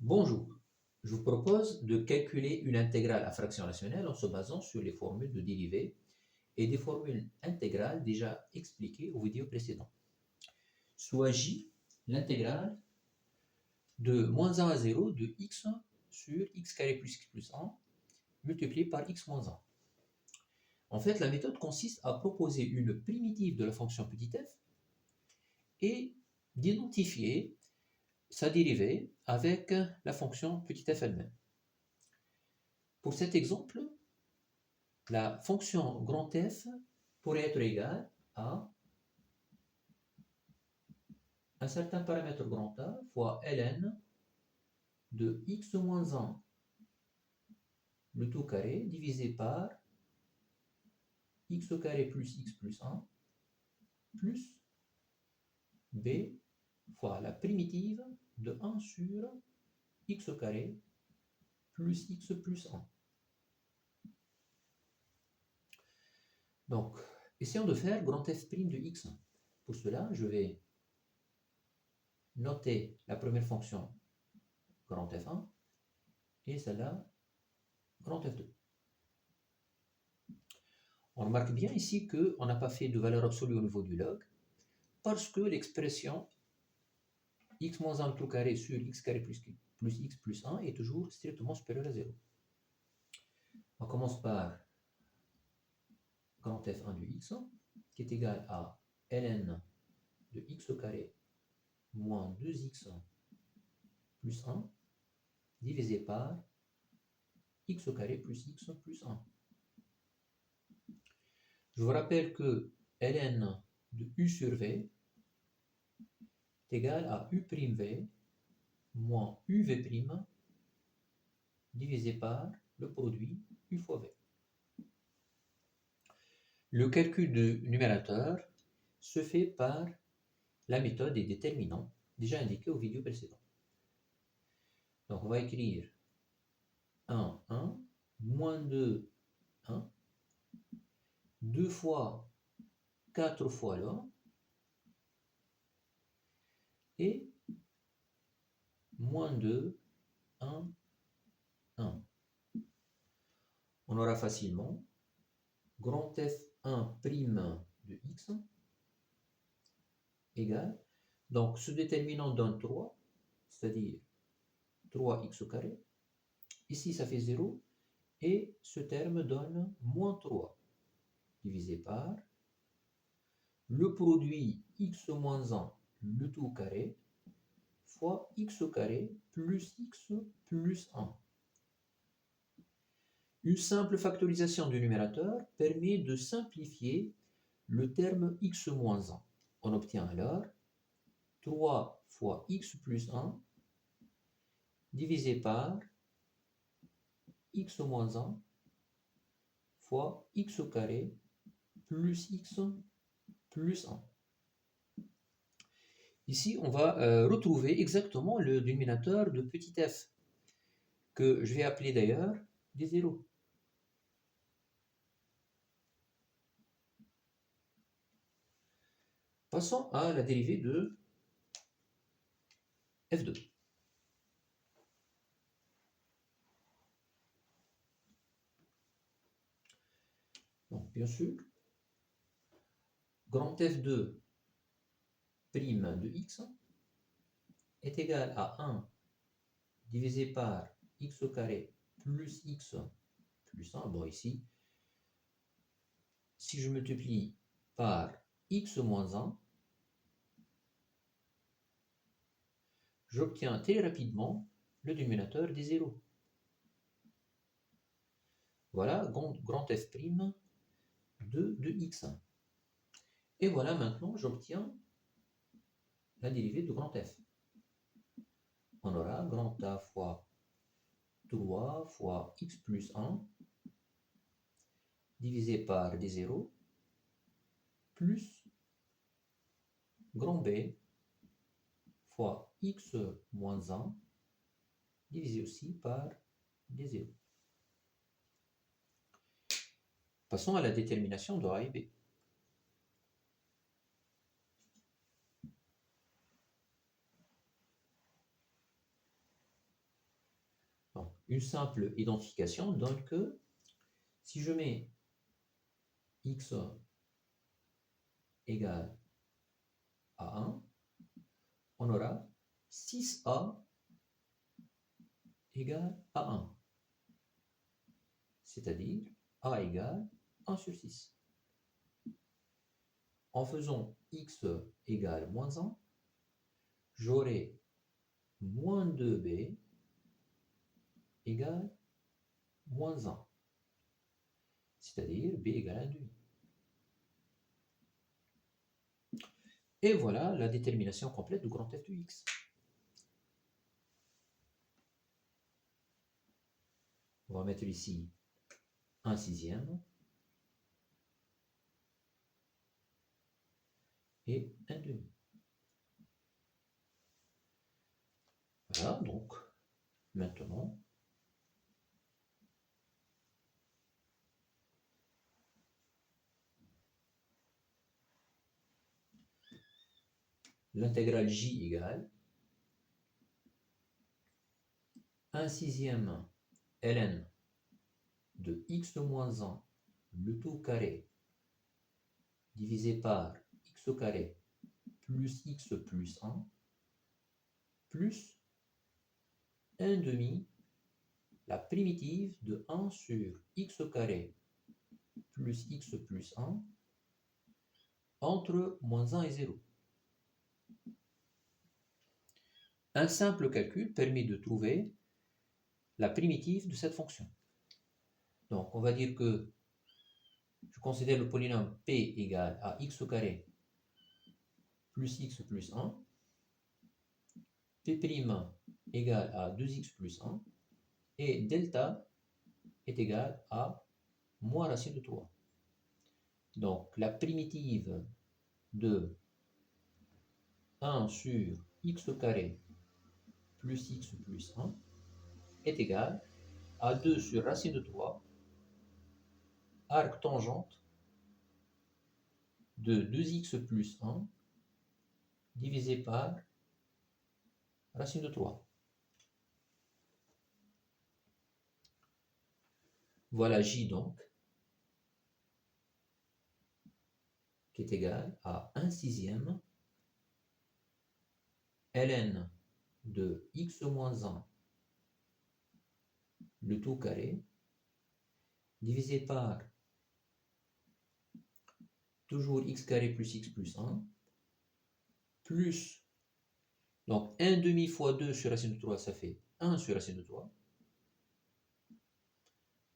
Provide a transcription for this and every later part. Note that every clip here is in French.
Bonjour, je vous propose de calculer une intégrale à fraction rationnelle en se basant sur les formules de dérivée et des formules intégrales déjà expliquées aux vidéos précédentes. Soit J, l'intégrale de moins 1 à 0 de x sur x carré plus x plus 1 multiplié par x moins 1. En fait, la méthode consiste à proposer une primitive de la fonction petit f et d'identifier sa dérivée avec la fonction petit f elle-même. Pour cet exemple, la fonction grand F pourrait être égale à un certain paramètre grand A fois ln de x moins 1 le tout carré divisé par x carré plus x plus 1 plus b fois la primitive de 1 sur x carré plus x plus 1. Donc, essayons de faire grand F' de x. Pour cela, je vais noter la première fonction grand F1 et celle-là grand F2. On remarque bien ici qu'on n'a pas fait de valeur absolue au niveau du log parce que l'expression x moins 1 tout carré sur x carré plus x plus 1 est toujours strictement supérieur à 0. On commence par grand F1 de x qui est égal à ln de x au carré moins 2x plus 1 divisé par x au carré plus x plus 1. Je vous rappelle que ln de u sur v est égal à u'v moins uv' divisé par le produit u fois v. Le calcul du numérateur se fait par la méthode des déterminants déjà indiquée aux vidéos précédentes. Donc on va écrire 1, 1, moins 2, 1, 2 fois 4 fois là, et moins 2, 1, 1. On aura facilement grand F1' de x égale, donc ce déterminant donne 3, c'est-à-dire 3x au carré. Ici ça fait 0, et ce terme donne moins 3 divisé par le produit x moins 1 le tout carré fois x au carré plus x plus 1. Une simple factorisation du numérateur permet de simplifier le terme x moins 1. On obtient alors 3 fois x plus 1 divisé par x moins 1 fois x au carré plus x plus 1. Ici, on va retrouver exactement le dénominateur de petit f, que je vais appeler d'ailleurs d0. Passons à la dérivée de f2. Donc, bien sûr, grand f2' de x est égal à 1 divisé par x au carré plus x plus 1. Bon, ici, si je multiplie par x moins 1, j'obtiens très rapidement le dénominateur des 0. Voilà grand F' de x. Et voilà, maintenant, j'obtiens la dérivée de grand F. On aura grand A fois 3 fois x plus 1 divisé par des 0 plus grand B fois x moins 1 divisé aussi par des 0. Passons à la détermination de A et B. une simple identification donne que si je mets x égale à 1, on aura 6a égale à 1. C'est-à-dire a égale 1 sur 6. En faisant x égale moins 1, j'aurai moins 2b égale moins 1. C'est-à-dire b égale 1 demi. Et voilà la détermination complète du grand F de x. On va mettre ici 1 sixième et 1 demi. Voilà, donc maintenant, l'intégrale j égale 1 sixième ln de x moins 1, le tout carré, divisé par x au carré plus x plus 1, plus 1 demi, la primitive de 1 sur x au carré plus x plus 1, entre moins 1 et 0. Un simple calcul permet de trouver la primitive de cette fonction. Donc, on va dire que je considère le polynôme p égale à x au carré plus x plus 1, p' égale à 2x plus 1, et delta est égal à moins racine de 3. Donc, la primitive de 1 sur x au carré plus x plus 1 est égale à 2 sur racine de 3 arc tangente de 2x plus 1 divisé par racine de 3. Voilà j donc, qui est égal à 1 sixième ln de x moins 1, le tout carré, divisé par toujours x carré plus x plus 1, plus, donc 1 demi fois 2 sur racine de 3, ça fait 1 sur racine de 3,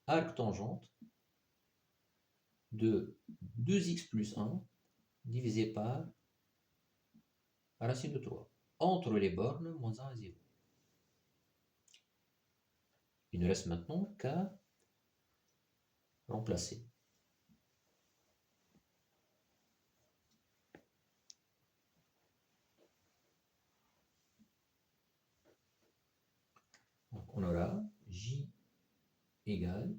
arc tangente de 2x plus 1 divisé par racine de 3, entre les bornes moins 1 et 0. Il ne reste maintenant qu'à remplacer. Donc on aura j égale,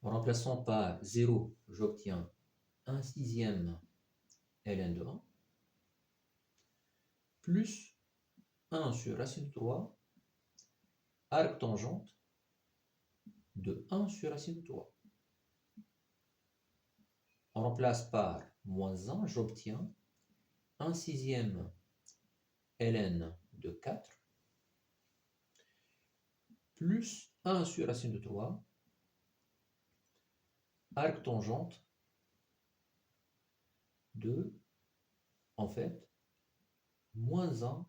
en remplaçant par 0, j'obtiens 1 sixième ln de 1, plus 1 sur racine de 3, arc tangente de 1 sur racine de 3. On remplace par moins 1, j'obtiens 1 sixième ln de 4, plus 1 sur racine de 3, arc tangente de, en fait, moins 1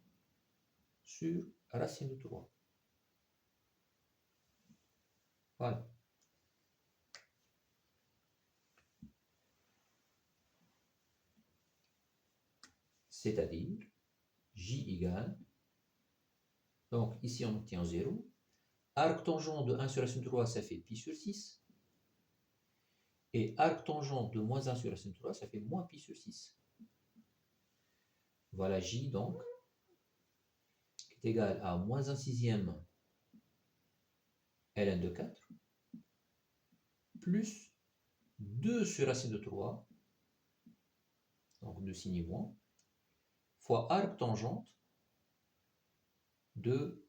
sur racine de 3. Voilà. C'est-à-dire j égale, donc ici on obtient 0, arc tangent de 1 sur racine de 3, ça fait pi sur 6, et arc tangent de moins 1 sur racine de 3, ça fait moins pi sur 6. Voilà j donc, qui est égal à moins 1 sixième ln de 4, plus 2 sur racine de 3, donc 2 signe moins, fois arc tangente 2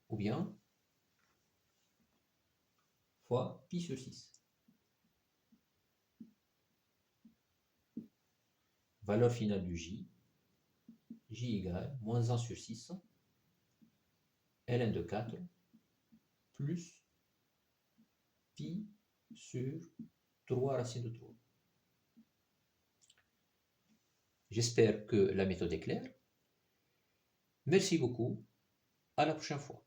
ou bien fois pi sur 6. Valeur finale du j égale moins 1 sur 6, ln de 4, plus pi sur 3 racine de 3. J'espère que la méthode est claire. Merci beaucoup. À la prochaine fois.